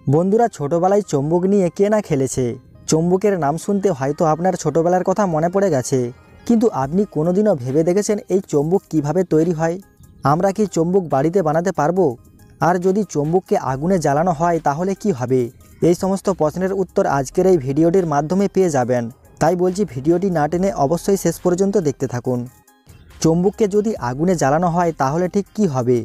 বন্ধুরা, ছোটবেলায় চুম্বক নিয়ে কে না খেলেছে। চুম্বকের নাম শুনতে হয়তো আপনার ছোটবেলার কথা মনে পড়ে গেছে, কিন্তু আপনি কোনোদিনও ভেবে দেখেছেন এই চুম্বক কিভাবে তৈরি হয়? আমরা কি চুম্বক বাড়িতে বানাতে পারবো? আর যদি চুম্বককে আগুনে জ্বালানো হয় তাহলে কি হবে? এই সমস্ত প্রশ্নের উত্তর আজকের এই ভিডিওটির মাধ্যমে পেয়ে যাবেন। তাই বলছি, ভিডিওটি না টেনে অবশ্যই শেষ পর্যন্ত দেখতে থাকুন। চুম্বককে যদি আগুনে জ্বালানো হয় তাহলে ঠিক কি হবে?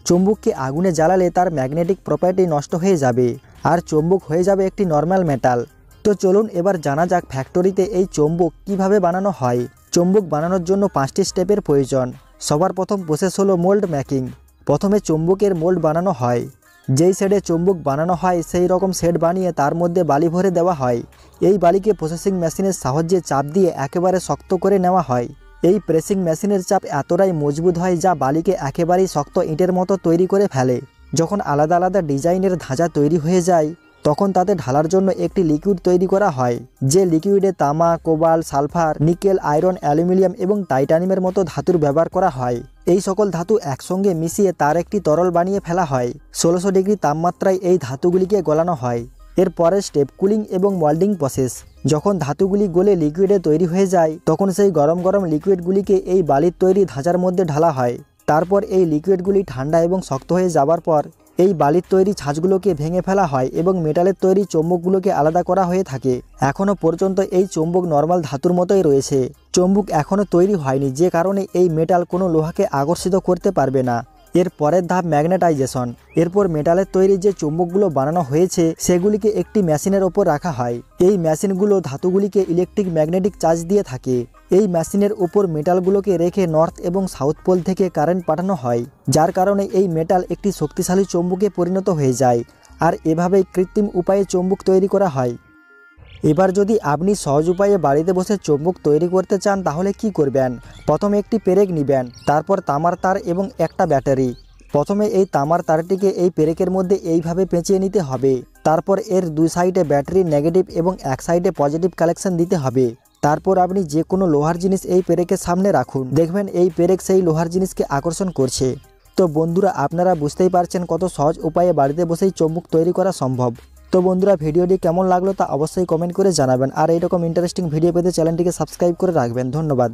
চুম্বককে আগুনে জ্বালালে তার ম্যাগনেটিক প্রপার্টি নষ্ট হয়ে যাবে আর চুম্বক হয়ে যাবে একটি নর্মাল মেটাল। তো চলুন এবার জানা যাক ফ্যাক্টরিতে এই চুম্বক কিভাবে বানানো হয়। চুম্বক বানানোর জন্য 5টি স্টেপের প্রয়োজন। সবার প্রথম প্রসেস হলো মোল্ড মেকিং। প্রথমে চুম্বকের মোল্ড বানানো হয়। যেই শেডে চুম্বক বানানো হয় সেই রকম শেড বানিয়ে তার মধ্যে বালি ভরে দেওয়া হয়। এই বালিকে প্রসেসিং মেশিনের সাহায্যে চাপ দিয়ে একেবারে শক্ত করে নেওয়া হয়। এই প্রেসিং মেশিনের চাপ এতটাই মজবুত হয় যা বালিকে একেবারেই শক্ত ইটের মতো তৈরি করে ফেলে। যখন আলাদা আলাদা ডিজাইনের ধাঁচা তৈরি হয়ে যায় তখন তাতে ঢালার জন্য একটি লিকুইড তৈরি করা হয়। যে লিকুইডে তামা, cobalt, sulphur, nickel, iron, aluminium এবং টাইটানিয়ামের মতো ধাতুর ব্যবহার করা হয়। এই সকল ধাতু একসঙ্গে মিশিয়ে তার একটি তরল বানিয়ে ফেলা হয়। 1600 ডিগ্রি তাপমাত্রায় এই ধাতুগুলিকে গলানো হয়। এর পরের স্টেপ কুলিং এবং মোল্ডিং প্রসেস। যখন ধাতুগুলি গলে লিকুইডে তৈরি হয়ে যায় তখন সেই গরম গরম লিকুইডগুলিকে এই বালির তৈরি ধাঁচার মধ্যে ঢালা হয়। তারপর এই লিকুইডগুলি ঠান্ডা এবং শক্ত হয়ে যাবার পর এই বালির তৈরি ছাঁচগুলোকে ভেঙে ফেলা হয় এবং মেটালের তৈরি চুম্বকগুলোকে আলাদা করা হয়ে থাকে। এখনও পর্যন্ত এই চুম্বক নর্মাল ধাতুর মতোই রয়েছে। চুম্বক এখনও তৈরি হয়নি, যে কারণে এই মেটাল কোনো লোহাকে আকর্ষিত করতে পারবে না। এর পরের ধাপ ম্যাগনেটাইজেশন। এরপর মেটালের তৈরি যে চুম্বকগুলো বানানো হয়েছে সেগুলিকে একটি মেশিনের ওপর রাখা হয়। এই মেশিনগুলো ধাতুগুলিকে ইলেকট্রিক ম্যাগনেটিক চার্জ দিয়ে থাকে। এই মেশিনের উপর মেটালগুলোকে রেখে নর্থ এবং সাউথ পোল থেকে কারেন্ট পাঠানো হয়, যার কারণে এই মেটাল একটি শক্তিশালী চুম্বকে পরিণত হয়ে যায়। আর এভাবেই কৃত্রিম উপায়ে চুম্বক তৈরি করা হয়। এবার যদি আপনি সহজ উপায়ে বাড়িতে বসে চুম্বক তৈরি করতে চান তাহলে কি করবেন? প্রথমে একটি পেরেক নেবেন, তারপর তামার তার এবং একটা ব্যাটারি। প্রথমে এই তামার তারটিকে এই পেরেকের মধ্যে এইভাবে পেঁচিয়ে নিতে হবে। তারপর এর দুই সাইডে ব্যাটারির নেগেটিভ এবং এক সাইডে পজিটিভ কালেকশন দিতে হবে। তারপর আপনি যে কোনো লোহার জিনিস এই পেরেকের সামনে রাখুন, দেখবেন এই পেরেক সেই লোহার জিনিসকে আকর্ষণ করছে। তো বন্ধুরা, আপনারা বুঝতেই পারছেন কত সহজ উপায়ে বাড়িতে বসেই চুম্বক তৈরি করা সম্ভব। তো বন্ধুরা, ভিডিওটি কেমন লাগলো তা অবশ্যই কমেন্ট করে জানাবেন। আর এইরকম ইন্টারেস্টিং ভিডিও পেতে চ্যানেলটিকে সাবস্ক্রাইব করে রাখবেন। ধন্যবাদ।